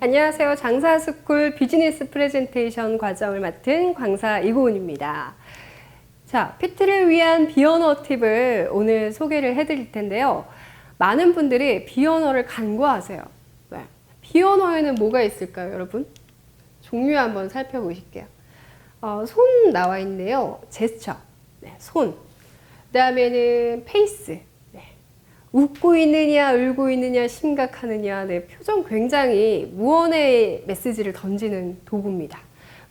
안녕하세요. 장사스쿨 비즈니스 프레젠테이션 과정을 맡은 강사 이고은입니다. 자, PT를 위한 비언어 팁을 오늘 소개를 해드릴 텐데요. 많은 분들이 비언어를 간과하세요. 네. 비언어에는 뭐가 있을까요, 여러분? 종류 한번 살펴보실게요. 손 나와 있네요. 제스처, 네, 손. 그 다음에는 페이스. 웃고 있느냐, 울고 있느냐, 심각하느냐, 네, 표정 굉장히 무언의 메시지를 던지는 도구입니다.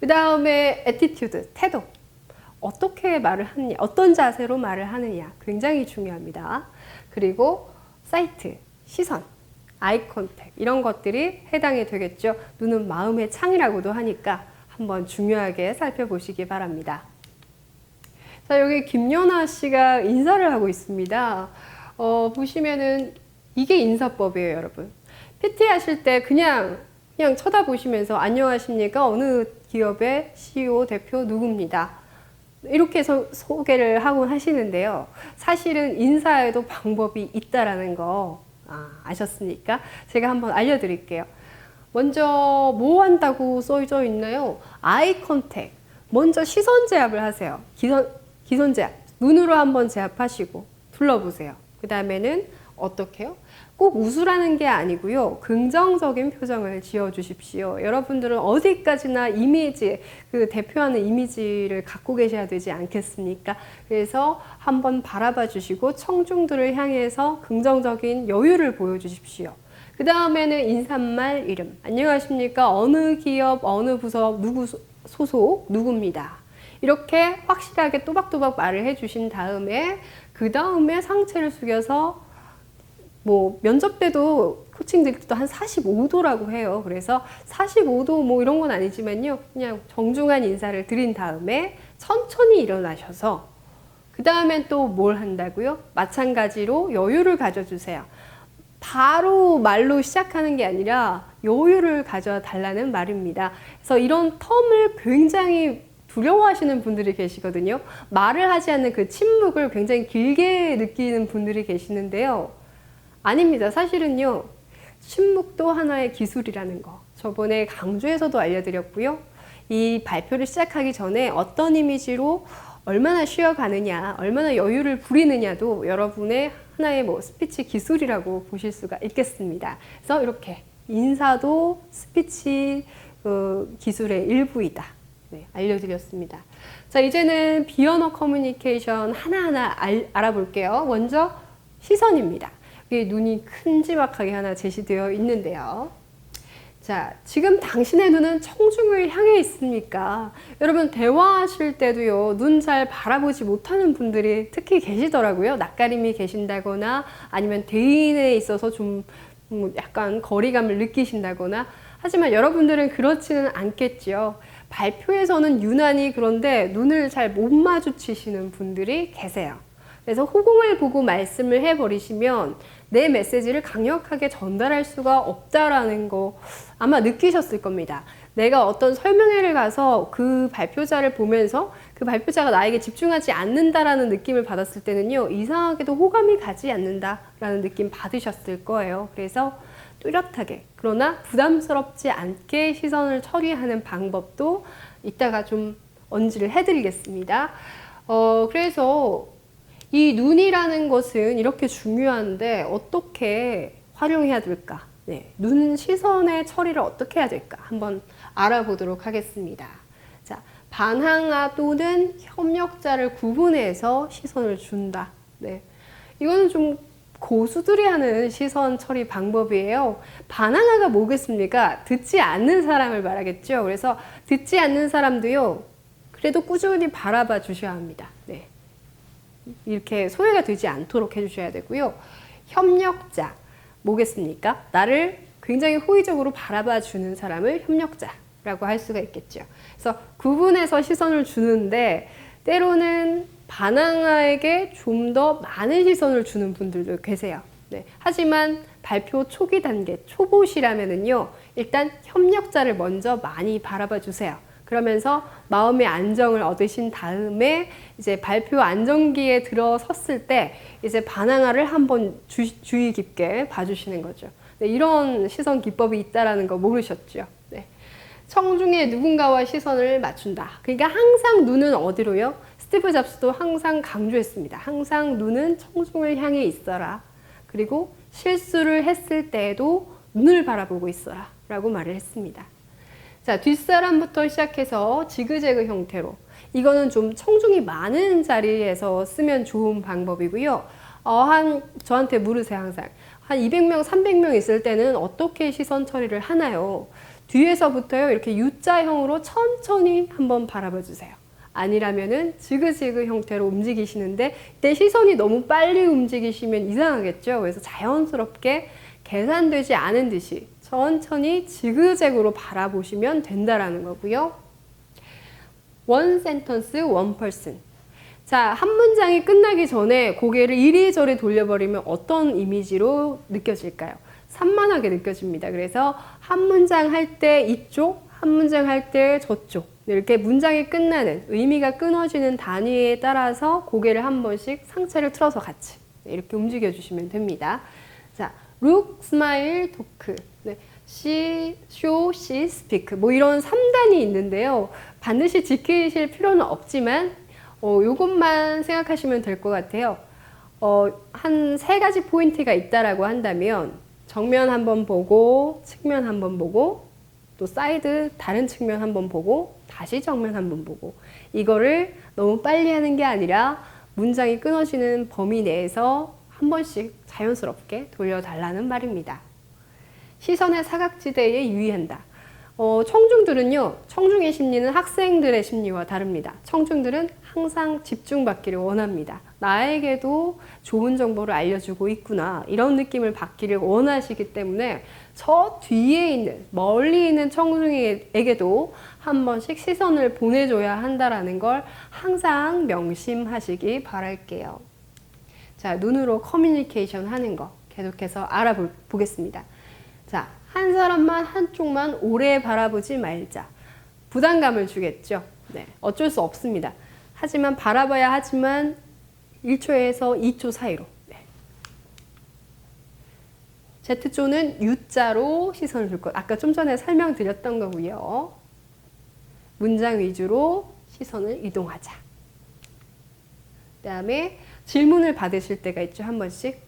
그 다음에 애티튜드, 태도. 어떻게 말을 하느냐, 어떤 자세로 말을 하느냐, 굉장히 중요합니다. 그리고 사이트, 시선, 아이 컨택, 이런 것들이 해당이 되겠죠. 눈은 마음의 창이라고도 하니까 한번 중요하게 살펴보시기 바랍니다. 자, 여기 김연아 씨가 인사를 하고 있습니다. 보시면은 이게 인사법이에요, 여러분. PT 하실 때 그냥 쳐다보시면서 안녕하십니까? 어느 기업의 CEO 대표 누구입니다. 이렇게 해서 소개를 하고 하시는데요. 사실은 인사에도 방법이 있다라는 거 아셨습니까? 제가 한번 알려드릴게요. 먼저 뭐 한다고 써져 있나요? 아이 컨택. 먼저 시선 제압을 하세요. 기선 제압. 눈으로 한번 제압하시고 둘러보세요. 그 다음에는 어떻게 해요? 꼭 웃으라는 게 아니고요. 긍정적인 표정을 지어 주십시오. 여러분들은 어디까지나 이미지, 그 대표하는 이미지를 갖고 계셔야 되지 않겠습니까? 그래서 한번 바라봐 주시고 청중들을 향해서 긍정적인 여유를 보여주십시오. 그 다음에는 인사말 이름. 안녕하십니까? 어느 기업, 어느 부서, 누구 소속, 누구입니다. 이렇게 확실하게 또박또박 말을 해주신 다음에 그 다음에 상체를 숙여서 뭐 면접 때도 코칭 드릴 때도 한 45도라고 해요. 그래서 45도 뭐 이런 건 아니지만요. 그냥 정중한 인사를 드린 다음에 천천히 일어나셔서 그 다음엔 또 뭘 한다고요? 마찬가지로 여유를 가져주세요. 바로 말로 시작하는 게 아니라 여유를 가져달라는 말입니다. 그래서 이런 텀을 굉장히 두려워하시는 분들이 계시거든요. 말을 하지 않는 그 침묵을 굉장히 길게 느끼는 분들이 계시는데요. 아닙니다. 사실은요. 침묵도 하나의 기술이라는 거. 저번에 강좌에서도 알려드렸고요. 이 발표를 시작하기 전에 어떤 이미지로 얼마나 쉬어가느냐, 얼마나 여유를 부리느냐도 여러분의 하나의 스피치 기술이라고 보실 수가 있겠습니다. 그래서 이렇게 인사도 스피치 기술의 일부이다. 네, 알려드렸습니다. 자, 이제는 비언어 커뮤니케이션 하나하나 알아볼게요. 먼저 시선입니다. 여기 눈이 큼지막하게 하나 제시되어 있는데요. 자, 지금 당신의 눈은 청중을 향해 있습니까? 여러분 대화하실 때도요, 눈 잘 바라보지 못하는 분들이 특히 계시더라고요. 낯가림이 계신다거나 아니면 대인에 있어서 좀 약간 거리감을 느끼신다거나. 하지만 여러분들은 그렇지는 않겠죠. 발표에서는 유난히 그런데 눈을 잘 못 마주치시는 분들이 계세요. 그래서 호공을 보고 말씀을 해버리시면 내 메시지를 강력하게 전달할 수가 없다라는 거 아마 느끼셨을 겁니다. 내가 어떤 설명회를 가서 그 발표자를 보면서 그 발표자가 나에게 집중하지 않는다라는 느낌을 받았을 때는요, 이상하게도 호감이 가지 않는다라는 느낌 받으셨을 거예요. 그래서 뚜렷하게 그러나 부담스럽지 않게 시선을 처리하는 방법도 이따가 좀 언지를 해드리겠습니다. 그래서 이 눈이라는 것은 이렇게 중요한데 어떻게 활용해야 될까? 네, 눈 시선의 처리를 어떻게 해야 될까? 한번 알아보도록 하겠습니다. 자, 반항아 또는 협력자를 구분해서 시선을 준다. 네, 이거는 좀 고수들이 하는 시선 처리 방법이에요. 반항아가 뭐겠습니까? 듣지 않는 사람을 말하겠죠. 그래서 듣지 않는 사람도요, 그래도 꾸준히 바라봐 주셔야 합니다. 네. 이렇게 소외가 되지 않도록 해주셔야 되고요. 협력자, 뭐겠습니까? 나를 굉장히 호의적으로 바라봐 주는 사람을 협력자라고 할 수가 있겠죠. 그래서 구분해서 시선을 주는데 때로는 반항아에게 좀 더 많은 시선을 주는 분들도 계세요. 네. 하지만 발표 초기 단계, 초보시라면은요, 일단 협력자를 먼저 많이 바라봐 주세요. 그러면서 마음의 안정을 얻으신 다음에 이제 발표 안정기에 들어섰을 때 이제 반항아를 한번 주의 깊게 봐주시는 거죠. 네, 이런 시선 기법이 있다라는 거 모르셨죠? 네. 청중에 누군가와 시선을 맞춘다. 그러니까 항상 눈은 어디로요? 스티브 잡스도 항상 강조했습니다. 항상 눈은 청중을 향해 있어라. 그리고 실수를 했을 때에도 눈을 바라보고 있어라. 라고 말을 했습니다. 자, 뒷사람부터 시작해서 지그재그 형태로. 이거는 좀 청중이 많은 자리에서 쓰면 좋은 방법이고요. 저한테 물으세요, 항상. 한 200명, 300명 있을 때는 어떻게 시선 처리를 하나요? 뒤에서부터요, 이렇게 U자형으로 천천히 한번 바라봐 주세요. 아니라면은 지그재그 형태로 움직이시는데, 내 시선이 너무 빨리 움직이시면 이상하겠죠? 그래서 자연스럽게 계산되지 않은 듯이 천천히 지그재그로 바라보시면 된다라는 거고요. one sentence, one person. 자, 한 문장이 끝나기 전에 고개를 이리저리 돌려버리면 어떤 이미지로 느껴질까요? 산만하게 느껴집니다. 그래서 한 문장 할 때 이쪽, 한 문장 할 때 저쪽. 이렇게 문장이 끝나는, 의미가 끊어지는 단위에 따라서 고개를 한 번씩 상체를 틀어서 같이 이렇게 움직여 주시면 됩니다. 자, look, smile, talk. 네. she, show, see, speak. 뭐 이런 3단이 있는데요. 반드시 지키실 필요는 없지만 요것만 생각하시면 될 것 같아요. 한 3가지 포인트가 있다라고 한다면 정면 한번 보고, 측면 한번 보고, 또 사이드 다른 측면 한번 보고, 다시 정면 한번 보고. 이거를 너무 빨리 하는 게 아니라 문장이 끊어지는 범위 내에서 한 번씩 자연스럽게 돌려달라는 말입니다. 시선의 사각지대에 유의한다. 청중들은요, 청중의 심리는 학생들의 심리와 다릅니다. 청중들은 항상 집중받기를 원합니다. 나에게도 좋은 정보를 알려주고 있구나, 이런 느낌을 받기를 원하시기 때문에 저 뒤에 있는, 멀리 있는 청중에게도 한 번씩 시선을 보내줘야 한다는 걸 항상 명심하시기 바랄게요. 자, 눈으로 커뮤니케이션 하는 거 계속해서 알아보겠습니다. 자, 한 사람만 한쪽만 오래 바라보지 말자. 부담감을 주겠죠. 네, 어쩔 수 없습니다. 하지만 바라봐야 하지만 1초에서 2초 사이로. 네. Z조는 U자로 시선을 줄 것. 아까 좀 전에 설명드렸던 거고요. 문장 위주로 시선을 이동하자. 그 다음에 질문을 받으실 때가 있죠. 한 번씩.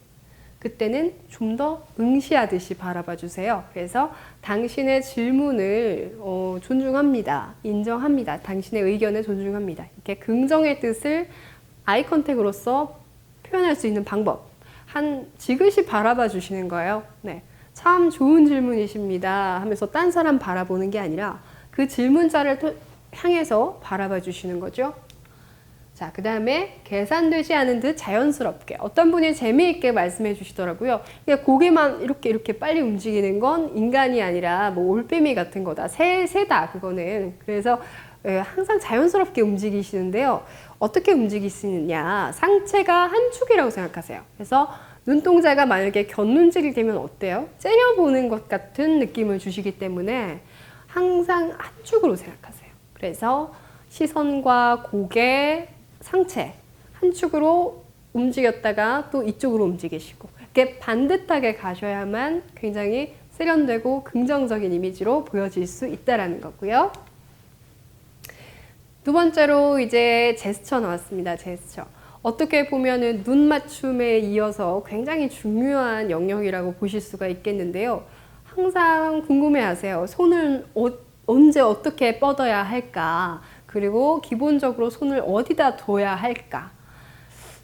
그때는 좀 더 응시하듯이 바라봐 주세요. 그래서 당신의 질문을 존중합니다. 인정합니다. 당신의 의견을 존중합니다. 이렇게 긍정의 뜻을 아이 컨택으로서 표현할 수 있는 방법. 지그시 바라봐 주시는 거예요. 네. 참 좋은 질문이십니다 하면서 딴 사람 바라보는 게 아니라 그 질문자를 향해서 바라봐 주시는 거죠. 자, 그 다음에 계산되지 않은 듯 자연스럽게. 어떤 분이 재미있게 말씀해 주시더라고요. 그냥 고개만 이렇게 빨리 움직이는 건 인간이 아니라 뭐 올빼미 같은 거다. 새다, 그거는. 그래서 항상 자연스럽게 움직이시는데요. 어떻게 움직이시느냐. 상체가 한 축이라고 생각하세요. 그래서 눈동자가 만약에 곁눈질이 되면 어때요? 째려보는 것 같은 느낌을 주시기 때문에 항상 한 축으로 생각하세요. 그래서 시선과 고개, 상체 한 축으로 움직였다가 또 이쪽으로 움직이시고, 이렇게 반듯하게 가셔야만 굉장히 세련되고 긍정적인 이미지로 보여질 수 있다라는 거고요. 두 번째로 이제 제스처 나왔습니다. 제스처. 어떻게 보면은 눈 맞춤에 이어서 굉장히 중요한 영역이라고 보실 수가 있겠는데요. 항상 궁금해하세요. 손을 언제 어떻게 뻗어야 할까? 그리고 기본적으로 손을 어디다 둬야 할까?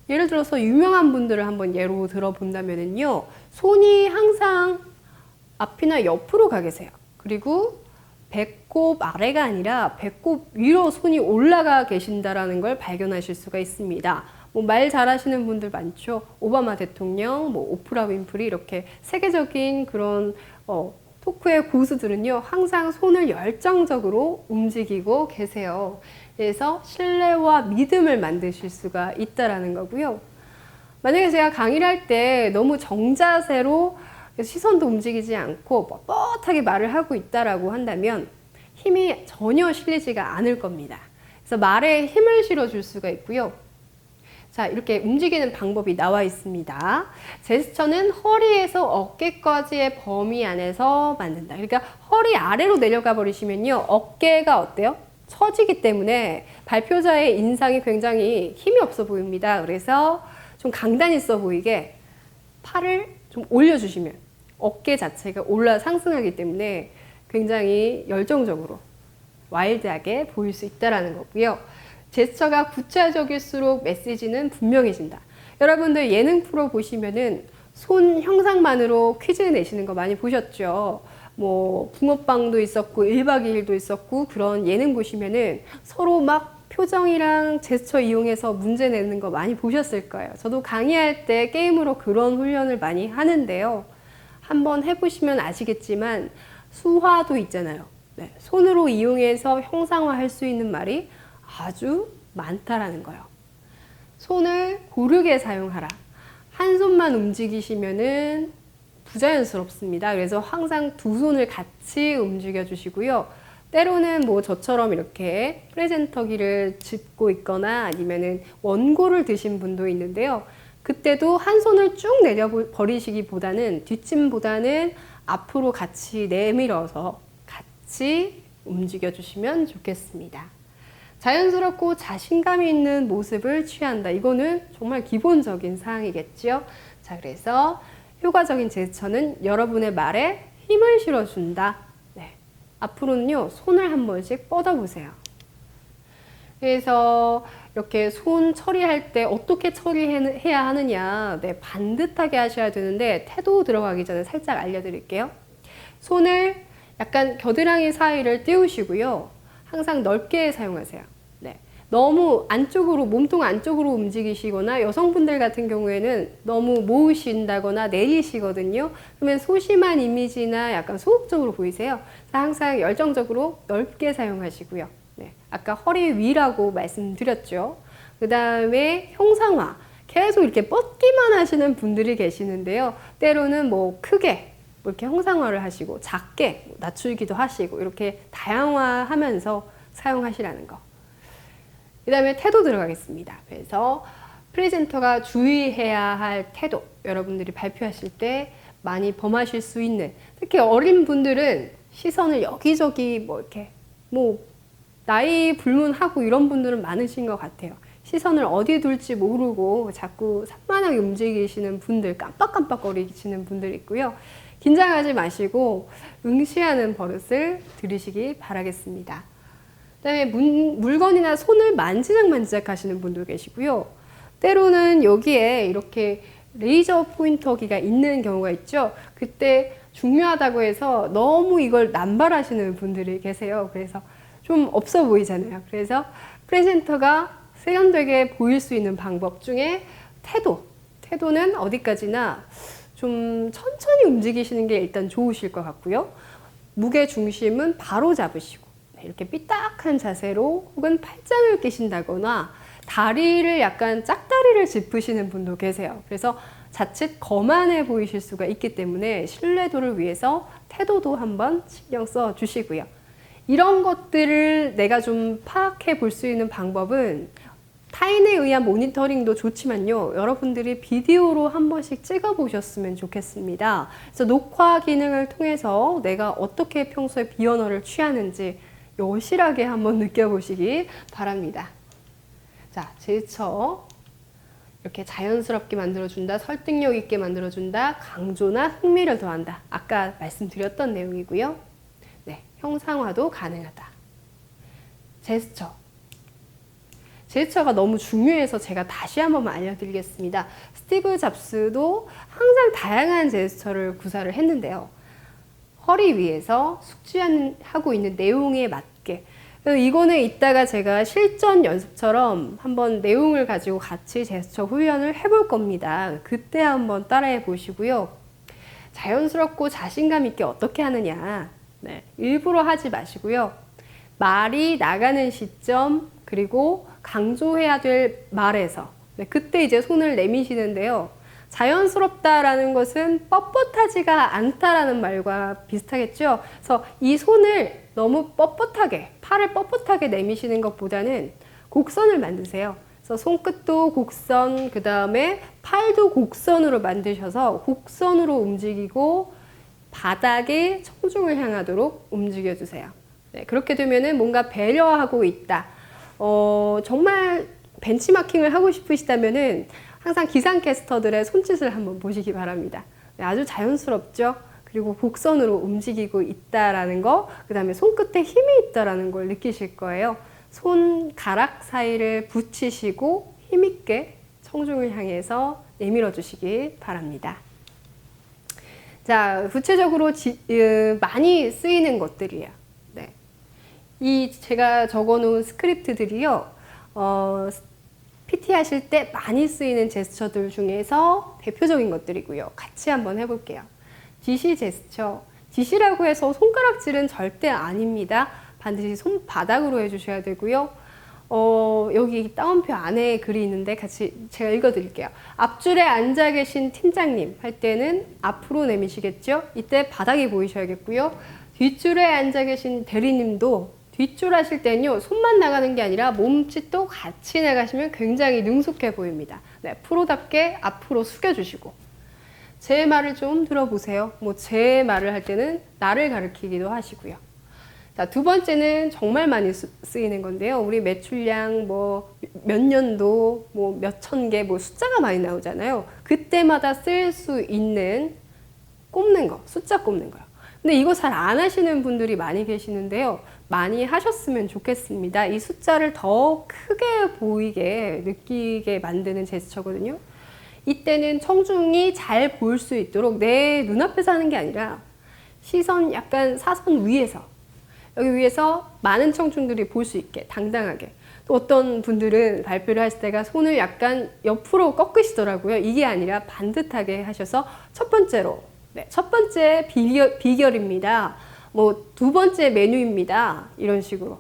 예를 들어서 유명한 분들을 한번 예로 들어본다면요. 손이 항상 앞이나 옆으로 가 계세요. 그리고 배꼽 아래가 아니라 배꼽 위로 손이 올라가 계신다라는 걸 발견하실 수가 있습니다. 뭐 말 잘하시는 분들 많죠. 오바마 대통령, 뭐 오프라 윈프리, 이렇게 세계적인 그런 토크의 고수들은요, 항상 손을 열정적으로 움직이고 계세요. 그래서 신뢰와 믿음을 만드실 수가 있다라는 거고요. 만약에 제가 강의를 할 때 너무 정자세로 시선도 움직이지 않고 뻣뻣하게 말을 하고 있다라고 한다면 힘이 전혀 실리지가 않을 겁니다. 그래서 말에 힘을 실어줄 수가 있고요. 자, 이렇게 움직이는 방법이 나와 있습니다. 제스처는 허리에서 어깨까지의 범위 안에서 만든다. 그러니까 허리 아래로 내려가 버리시면요. 어깨가 어때요? 처지기 때문에 발표자의 인상이 굉장히 힘이 없어 보입니다. 그래서 좀 강단 있어 보이게 팔을 좀 올려주시면 어깨 자체가 올라 상승하기 때문에 굉장히 열정적으로 와일드하게 보일 수 있다는 거고요. 제스처가 구체적일수록 메시지는 분명해진다. 여러분들 예능 프로 보시면은 손 형상만으로 퀴즈 내시는 거 많이 보셨죠? 뭐 붕어빵도 있었고 1박 2일도 있었고 그런 예능 보시면은 서로 막 표정이랑 제스처 이용해서 문제 내는 거 많이 보셨을 거예요. 저도 강의할 때 게임으로 그런 훈련을 많이 하는데요. 한번 해보시면 아시겠지만 수화도 있잖아요. 네, 손으로 이용해서 형상화할 수 있는 말이 아주 많다라는 거예요. 손을 고르게 사용하라. 한 손만 움직이시면은 부자연스럽습니다. 그래서 항상 두 손을 같이 움직여 주시고요. 때로는 뭐 저처럼 이렇게 프레젠터기를 짚고 있거나 아니면은 원고를 드신 분도 있는데요. 그때도 한 손을 쭉 내려 버리시기보다는 뒷짐보다는 앞으로 같이 내밀어서 같이 움직여 주시면 좋겠습니다. 자연스럽고 자신감이 있는 모습을 취한다. 이거는 정말 기본적인 사항이겠죠. 자, 그래서 효과적인 제스처는 여러분의 말에 힘을 실어준다. 네. 앞으로는요, 손을 한 번씩 뻗어보세요. 그래서 이렇게 손 처리할 때 어떻게 처리해야 하느냐. 네, 반듯하게 하셔야 되는데, 태도 들어가기 전에 살짝 알려드릴게요. 손을 약간 겨드랑이 사이를 띄우시고요. 항상 넓게 사용하세요. 네. 너무 안쪽으로, 몸통 안쪽으로 움직이시거나 여성분들 같은 경우에는 너무 모으신다거나 내리시거든요. 그러면 소심한 이미지나 약간 소극적으로 보이세요. 항상 열정적으로 넓게 사용하시고요. 네. 아까 허리 위라고 말씀드렸죠. 그 다음에 형상화. 계속 이렇게 뻗기만 하시는 분들이 계시는데요. 때로는 뭐 크게 이렇게 형상화를 하시고 작게 낮추기도 하시고 이렇게 다양화하면서 사용하시라는 거. 그 다음에 태도 들어가겠습니다. 그래서 프레젠터가 주의해야 할 태도, 여러분들이 발표하실 때 많이 범하실 수 있는, 특히 어린 분들은 시선을 여기저기 뭐 이렇게 뭐 나이 불문하고 이런 분들은 많으신 것 같아요. 시선을 어디 둘지 모르고 자꾸 산만하게 움직이시는 분들, 깜빡깜빡거리시는 분들 있고요. 긴장하지 마시고 응시하는 버릇을 들이시기 바라겠습니다. 그다음에 물건이나 손을 만지작만지작 하시는 분도 계시고요. 때로는 여기에 이렇게 레이저 포인터기가 있는 경우가 있죠. 그때 중요하다고 해서 너무 이걸 남발하시는 분들이 계세요. 그래서 좀 없어 보이잖아요. 그래서 프레젠터가 세련되게 보일 수 있는 방법 중에 태도는 어디까지나 좀 천천히 움직이시는 게 일단 좋으실 것 같고요. 무게 중심은 바로 잡으시고 이렇게 삐딱한 자세로 혹은 팔짱을 끼신다거나 다리를 약간 짝다리를 짚으시는 분도 계세요. 그래서 자칫 거만해 보이실 수가 있기 때문에 신뢰도를 위해서 태도도 한번 신경 써 주시고요. 이런 것들을 내가 좀 파악해 볼 수 있는 방법은 타인에 의한 모니터링도 좋지만요. 여러분들이 비디오로 한 번씩 찍어 보셨으면 좋겠습니다. 그래서 녹화 기능을 통해서 내가 어떻게 평소에 비언어를 취하는지 여실하게 한번 느껴보시기 바랍니다. 자, 제스처 이렇게 자연스럽게 만들어준다, 설득력 있게 만들어준다, 강조나 흥미를 더한다. 아까 말씀드렸던 내용이고요. 네, 형상화도 가능하다. 제스처가 너무 중요해서 제가 다시 한 번만 알려드리겠습니다. 스티브 잡스도 항상 다양한 제스처를 구사를 했는데요. 허리 위에서 숙지하고 있는 내용에 맞게. 이거는 이따가 제가 실전 연습처럼 한번 내용을 가지고 같이 제스처 훈련을 해볼 겁니다. 그때 한번 따라해 보시고요. 자연스럽고 자신감 있게 어떻게 하느냐. 네, 일부러 하지 마시고요. 말이 나가는 시점, 그리고 강조해야 될 말에서 네, 그때 이제 손을 내미시는데요. 자연스럽다라는 것은 뻣뻣하지가 않다라는 말과 비슷하겠죠. 그래서 이 손을 너무 뻣뻣하게, 팔을 뻣뻣하게 내미시는 것보다는 곡선을 만드세요. 그래서 손끝도 곡선, 그 다음에 팔도 곡선으로 만드셔서 곡선으로 움직이고 바닥에 청중을 향하도록 움직여주세요. 네, 그렇게 되면은 뭔가 배려하고 있다. 정말 벤치마킹을 하고 싶으시다면은 항상 기상캐스터들의 손짓을 한번 보시기 바랍니다. 네, 아주 자연스럽죠? 그리고 곡선으로 움직이고 있다라는 거, 그 다음에 손끝에 힘이 있다라는 걸 느끼실 거예요. 손가락 사이를 붙이시고 힘있게 청중을 향해서 내밀어 주시기 바랍니다. 자, 구체적으로 많이 쓰이는 것들이에요. 네. 이 제가 적어 놓은 스크립트들이요, PT 하실 때 많이 쓰이는 제스처들 중에서 대표적인 것들이고요. 같이 한번 해볼게요. 지시 제스처. 지시라고 해서 손가락질은 절대 아닙니다. 반드시 손바닥으로 해주셔야 되고요. 여기 따옴표 안에 글이 있는데 같이 제가 읽어드릴게요. 앞줄에 앉아 계신 팀장님 할 때는 앞으로 내미시겠죠? 이때 바닥이 보이셔야겠고요. 뒷줄에 앉아 계신 대리님도 뒷줄 하실 때는요, 손만 나가는 게 아니라 몸짓도 같이 나가시면 굉장히 능숙해 보입니다. 네, 프로답게 앞으로 숙여주시고. 제 말을 좀 들어보세요. 제 말을 할 때는 나를 가리키기도 하시고요. 자, 두 번째는 정말 많이 쓰이는 건데요. 우리 매출량 몇 년도 몇 천 개 숫자가 많이 나오잖아요. 그때마다 쓸 수 있는 꼽는 거, 숫자 꼽는 거요. 근데 이거 잘 안 하시는 분들이 많이 계시는데요. 많이 하셨으면 좋겠습니다. 이 숫자를 더 크게 보이게 느끼게 만드는 제스처거든요. 이때는 청중이 잘 볼 수 있도록 내 눈앞에서 하는 게 아니라 시선 약간 사선 위에서, 여기 위에서 많은 청중들이 볼 수 있게 당당하게. 또 어떤 분들은 발표를 하실 때가 손을 약간 옆으로 꺾으시더라고요. 이게 아니라 반듯하게 하셔서 첫 번째로, 네, 첫 번째 비결입니다. 두 번째 메뉴입니다. 이런 식으로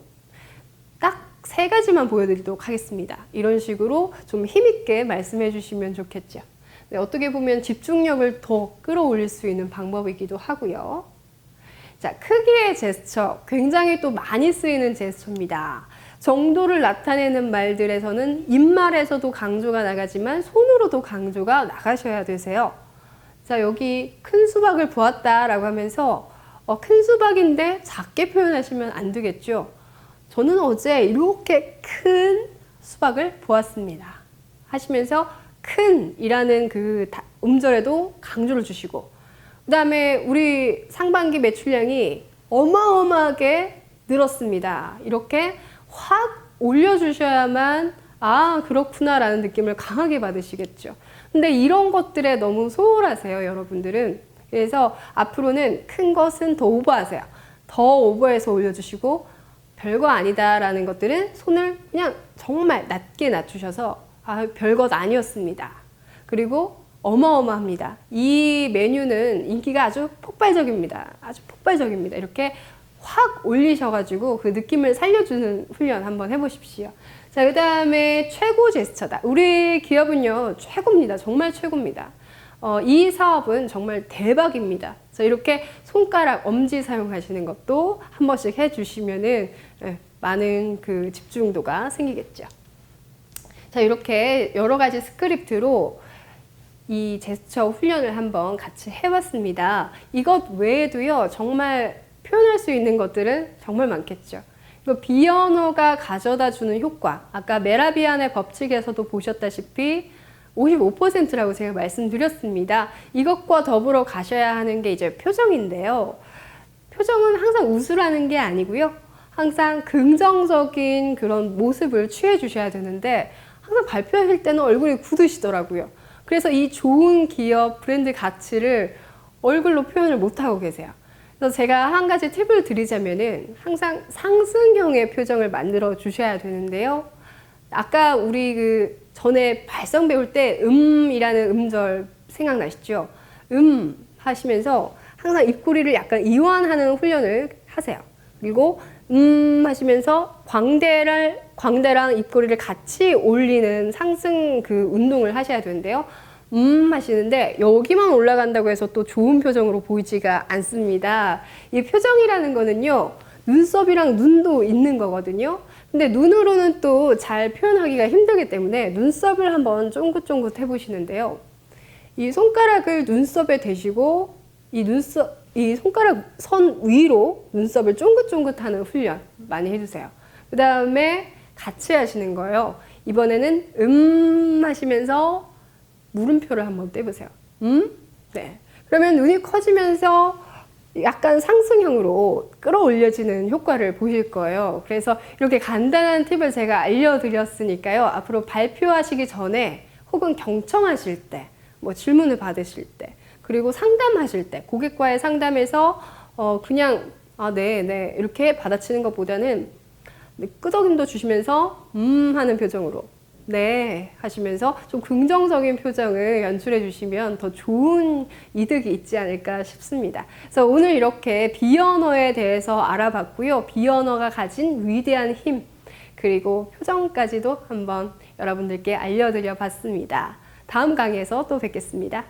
딱 3가지만 보여드리도록 하겠습니다. 이런 식으로 좀 힘있게 말씀해 주시면 좋겠죠. 네, 어떻게 보면 집중력을 더 끌어올릴 수 있는 방법이기도 하고요. 자, 크기의 제스처, 굉장히 또 많이 쓰이는 제스처입니다. 정도를 나타내는 말들에서는 입말에서도 강조가 나가지만 손으로도 강조가 나가셔야 되세요. 자, 여기 큰 수박을 보았다라고 하면서 큰 수박인데 작게 표현하시면 안 되겠죠. 저는 어제 이렇게 큰 수박을 보았습니다. 하시면서 큰 이라는 그 음절에도 강조를 주시고, 그 다음에 우리 상반기 매출량이 어마어마하게 늘었습니다. 이렇게 확 올려주셔야만 그렇구나 라는 느낌을 강하게 받으시겠죠. 근데 이런 것들에 너무 소홀하세요, 여러분들은. 그래서 앞으로는 큰 것은 더 오버하세요. 더 오버해서 올려주시고, 별거 아니다 라는 것들은 손을 그냥 정말 낮게 낮추셔서 별것 아니었습니다. 그리고 어마어마합니다. 이 메뉴는 인기가 아주 폭발적입니다. 아주 폭발적입니다. 이렇게 확 올리셔가지고 그 느낌을 살려주는 훈련 한번 해보십시오. 자, 그 다음에 최고 제스처다. 우리 기업은요, 최고입니다. 정말 최고입니다. 이 사업은 정말 대박입니다. 그래서 이렇게 손가락, 엄지 사용하시는 것도 한 번씩 해주시면은 많은 그 집중도가 생기겠죠. 자, 이렇게 여러 가지 스크립트로 이 제스처 훈련을 한번 같이 해봤습니다. 이것 외에도요, 정말 표현할 수 있는 것들은 정말 많겠죠. 비언어가 가져다 주는 효과, 아까 메라비안의 법칙에서도 보셨다시피 55%라고 제가 말씀드렸습니다. 이것과 더불어 가셔야 하는 게 이제 표정인데요. 표정은 항상 웃으라는 게 아니고요. 항상 긍정적인 그런 모습을 취해 주셔야 되는데 항상 발표하실 때는 얼굴이 굳으시더라고요. 그래서 이 좋은 기업 브랜드 가치를 얼굴로 표현을 못하고 계세요. 그래서 제가 한 가지 팁을 드리자면은 항상 상승형의 표정을 만들어 주셔야 되는데요. 아까 우리 전에 발성 배울 때 이라는 음절 생각나시죠? 하시면서 항상 입꼬리를 약간 이완하는 훈련을 하세요. 그리고 하시면서 광대랑 입꼬리를 같이 올리는 상승 운동을 하셔야 되는데요. 하시는데 여기만 올라간다고 해서 또 좋은 표정으로 보이지가 않습니다. 이 표정이라는 거는요, 눈썹이랑 눈도 있는 거거든요. 근데 눈으로는 또 잘 표현하기가 힘들기 때문에 눈썹을 한번 쫑긋쫑긋 해보시는데요. 이 손가락을 눈썹에 대시고 이 손가락 선 위로 눈썹을 쫑긋쫑긋하는 훈련 많이 해주세요. 그 다음에 같이 하시는 거예요. 이번에는 하시면서 물음표를 한번 떼보세요. 네. 그러면 눈이 커지면서 약간 상승형으로 끌어올려지는 효과를 보실 거예요. 그래서 이렇게 간단한 팁을 제가 알려드렸으니까요. 앞으로 발표하시기 전에 혹은 경청하실 때, 뭐 질문을 받으실 때, 그리고 상담하실 때, 고객과의 상담에서 그냥 네 이렇게 받아치는 것보다는 끄덕임도 주시면서 하는 표정으로 네 하시면서 좀 긍정적인 표정을 연출해 주시면 더 좋은 이득이 있지 않을까 싶습니다. 그래서 오늘 이렇게 비언어에 대해서 알아봤고요. 비언어가 가진 위대한 힘 그리고 표정까지도 한번 여러분들께 알려드려 봤습니다. 다음 강의에서 또 뵙겠습니다.